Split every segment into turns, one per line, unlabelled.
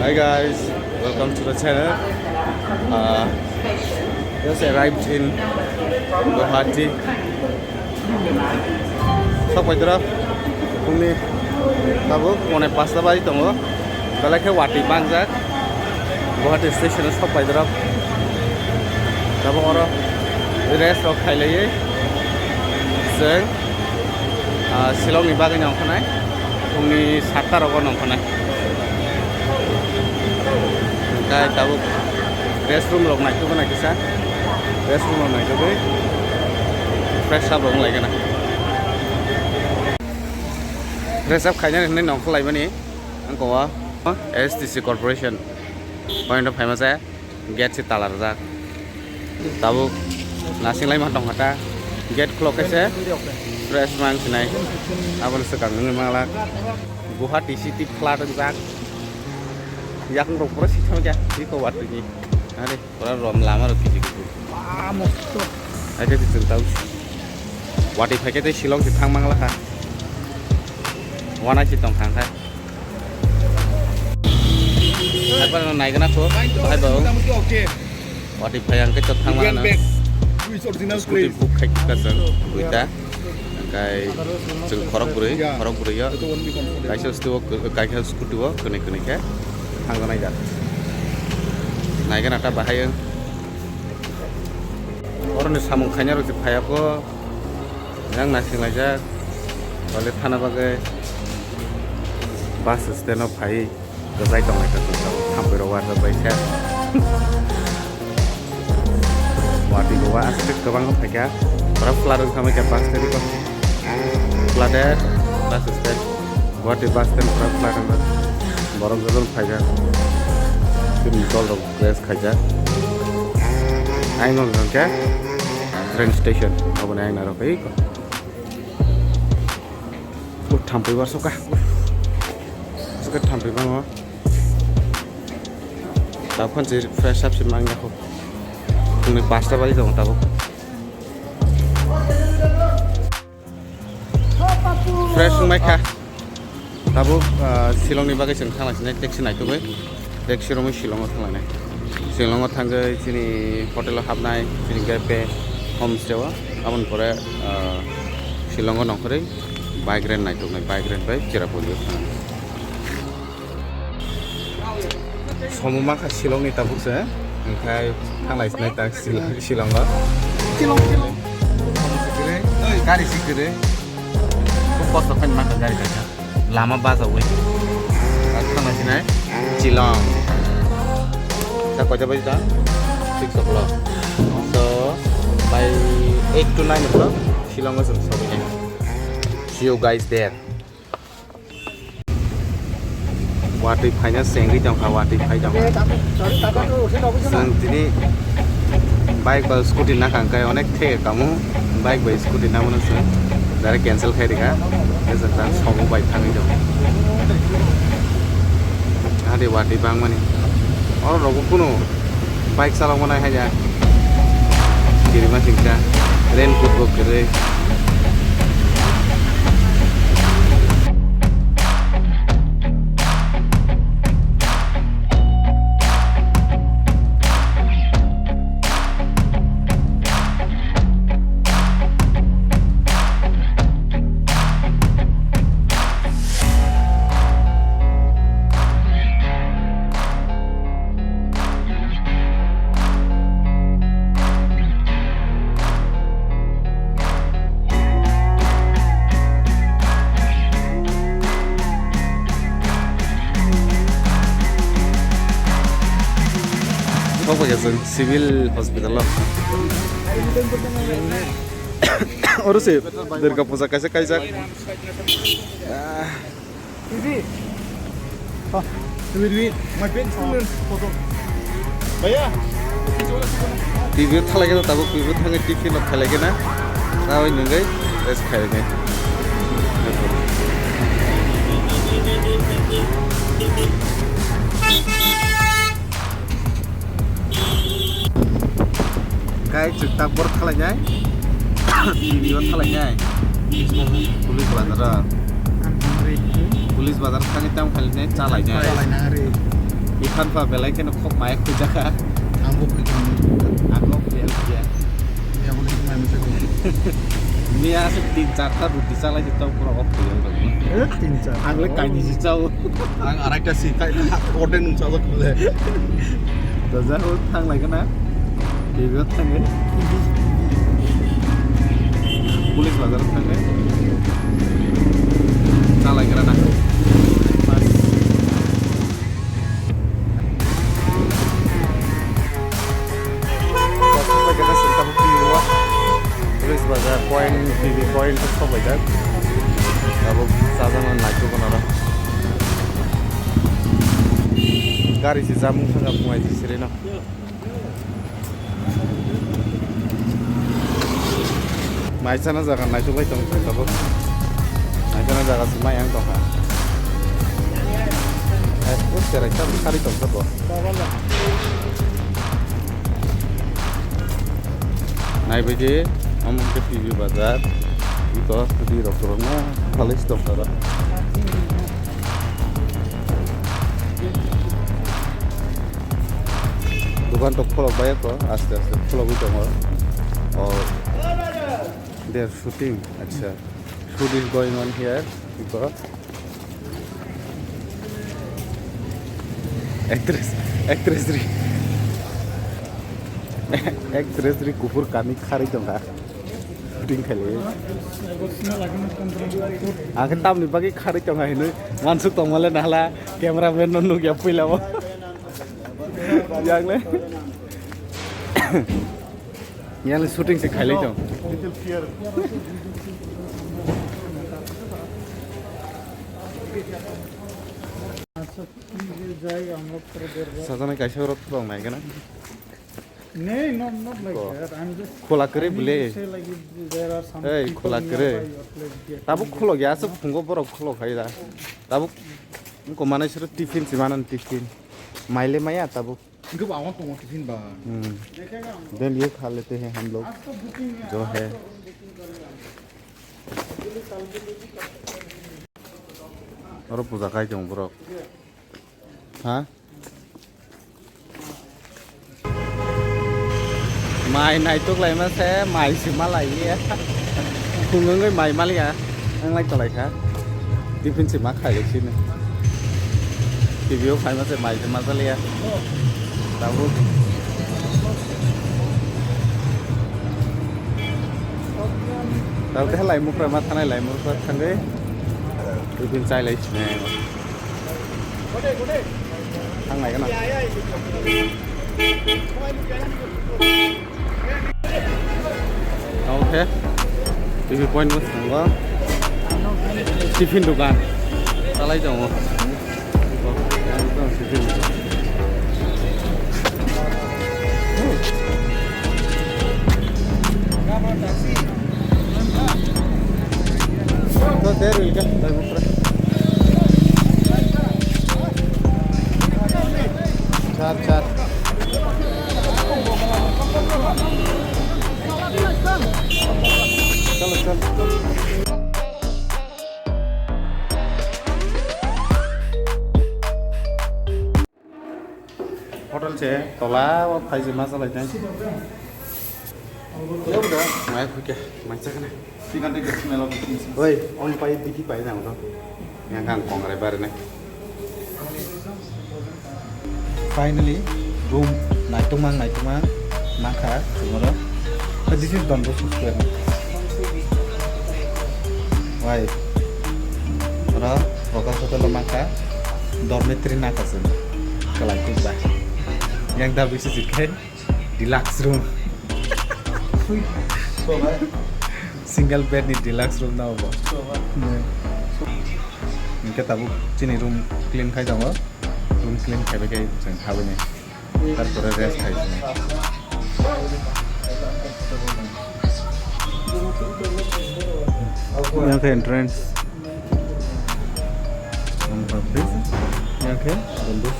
Hi guys, welcome to the channel. Just arrived in Guwahati. Sok baidra, kuni tabu kone pasta bayi tongo. Kalau ke wati bangsa, Guwahati station sok baidra. Tabu orang rest of Meghalaya. Seng Shillong ni bagai nyong kanai, kuni 7 rogo nyong kanai. Kai tahu restroom log naik tu kan nak kisah restroom log naik tu be fresh up log lagi na fresh up kayaknya ini nongkol lagi ni angko wa STC Corporation point of famous है gate si talar jak tahu nasi lagi matang kata gate clock है fresh mang sinai apa sekarang ni malah Guwahati city flat jak yak ngrok pura sih sama jadi kau waktu ini, ada orang rom lama lagi gitu. Wah, mosok. Ada di tahu. Wati pakai tu Shillong di thang manglah ha. Wana si tong thang ha. Apa naik kena tu? Hai bang. Wati pakai yang kecot thang mana? Scooty book kayak kita sen, kita. Kayak korok buri ya. Kayak scooty wa, kene ya. Hang naik jar, naik kan ada bahaya. Orang ni samung kanya roti bahaya ko, yang nasi aja, oleh thana bagai bus stand up bahaya, kerai tong mereka tu tahu, hampir awal terbaik ya. Wati Goa aspek kebang bahaya, berapa pelarung kami ke bus tadi ko, peladar bus stand, Wati bus stand berapa pelarung Borong gazon khaja, film tol res khaja. Aing orang ke train station, apa ni aing naro kau? Thampai war suka thampai bang. Tahu kan sih fresh up sih mangga ko. Kuni pasta balik dong tahu. Fresh mereka. Tahu Shillong ni bagai seng thang lagi, taxi naik tu be, taxi rumah Shillong thang lagi. Shillong thang ke sini hotel hab naik, sini gape homestay wa, amun pore Shillong nongkore, bike rent naik tu naik bike rent baik, kira boleh thang. Semua mak Shillong ni tahu se, engkai thang lagi naik taxi Shillong wa. Shillong. Kari sikere, kau kos apa ni mak kari kaca. Lama bahasa weh, apa macamnya? Shillong. Kita kau coba kita 6 o'clock. So by 8 to 9 o'clock, Shillong is sampai. See you guys there. Wati payah sengri jam wati payah jam. Sengtini bike bus scooty nak angkai onek the kamu bike bus scooty nak mana sih? Dari cancel kaya dika, sekarang semua baik tangi jauh. Ada wati bang mana? Orang rogo kuno, bike salah mana aja. Kiri masing ka, raincoat book kiri. Kau pakai civil hospital lah. Orang sih dari kampus saya kaisa. Ini, duit, my bank foto. Bayar. TV thalai kita tahu TV thangai TV nak thalai kita. Tahu ini enggak? Tes kaya ni. Kai cerita bor thalainya, video thalainya, pulis bazar kan kita kali ni calainya. ikan pa belai kena kok mai ku jaka
Ambo ikan.
angok bel dia
Ya boleh main macam ni.
ni asik 3-4 ta ruti salai kita pura ok bel dong
3-4.
angle kai ni chau
Ang arak si kai order nung chau boleh.
da ja ho thang lai kana bibio thange police बाजार थांगे सालायग्रा ना police बाजार point TV point सब है जात अब साधन नाइटो बनारा गाड़ी से जामुं थांगा बुंगाय जिसरे ना माइसाना जागा नायथ'बाय दं दाबो माइसाना जागासो माइ आं दंहा एथ' सेरायसा खारि दं दाबो नायबायदि आमके टिभि बाजार eco di roktorona palis dong dara दुकान तो खोलो बाय को आस्ते आस्ते खोलो भी दङ और they are shooting acha shoot is going on here because actress ri kupur kami khari dong shooting khale akan tam ni bagi khari dong hinu mansuk tong male nahla cameraman nonu gya puilabo yang le yang le shooting se khale dong little fear Sasana kaisa urut bang naik kan?
No, not like that. I'm just.
Khola kere bule.
Say like there are some.
Hey, khola kere. Tabu kholo ya sab phungo boro kholo khai da. Tabu ko mane suru tiffin si manan tiffin. Maile maya tabu.
इनको बावन तो tiffin बा
then ये खा लेते हैं हम लोग जो है और पूजा खाई जाऊँ ब्रो हाँ माई नाई तो लाइ मा से माई से मा लाइ ये खुंगंगै माई मा लिया आं लाइ तो लाइ खा टिफिन से मा खाइ लेसिनो टिभियाव खाइ मा से माई से मा लिया दाबो दाबो लाइमुफ्रा मा थानाय लाइमुफ्रा थांगै टिफिन चाइलायसिनो थांनाय गोनां ओके टिभि पॉइंट में थांबा टिफिन दुकान चालाय दङ टिफिन तो there will get the चार चलो होटल से तला फाइजे मा जालाय थां यो दा माय फुके मानसा कने सिगां दे स्मेल अफ ओइ अन पाइ दिखि पाइ जां तो yang kang kongre bare ne finally room naitumang maka tomorrow but this is Don Bosco Square why ora hotel hotel maka dormitory na kasen kalai ku ba yang da bisa sikhe deluxe room single bed ni deluxe room na hobo इनके ताबु चिनी room clean खाइ जाओ room clean खाइ बेके जों हाबोने तारपरे rest खाइ यहाँ के एंट्रेंस हम ऑफिस यहाँ के बंदूक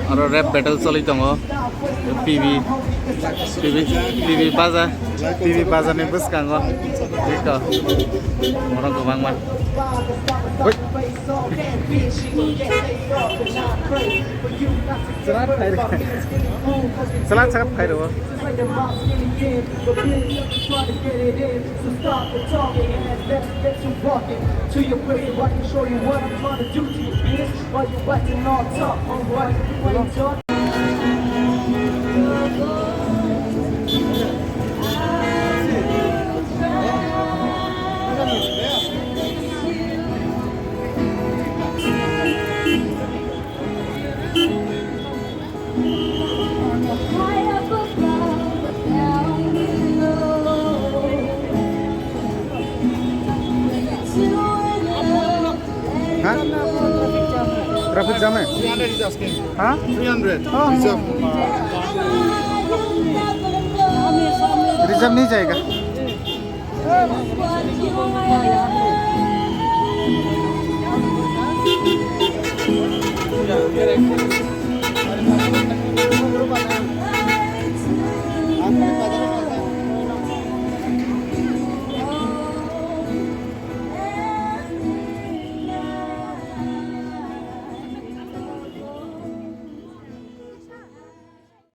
और रैप बैटल चली दङो टीवी बाजा ने बसकाङो Ika. Orang kebangman. Woi. Selat khai được. Selat sakap khai được. To your grave, I can show you what I'm trying to do to you, bitch. While you acting all tough, alright, you ain't done. Traffic jam है?
300 is asking.
हाँ?
300.
हाँ,
Reserve.
Reserve नहीं जाएगा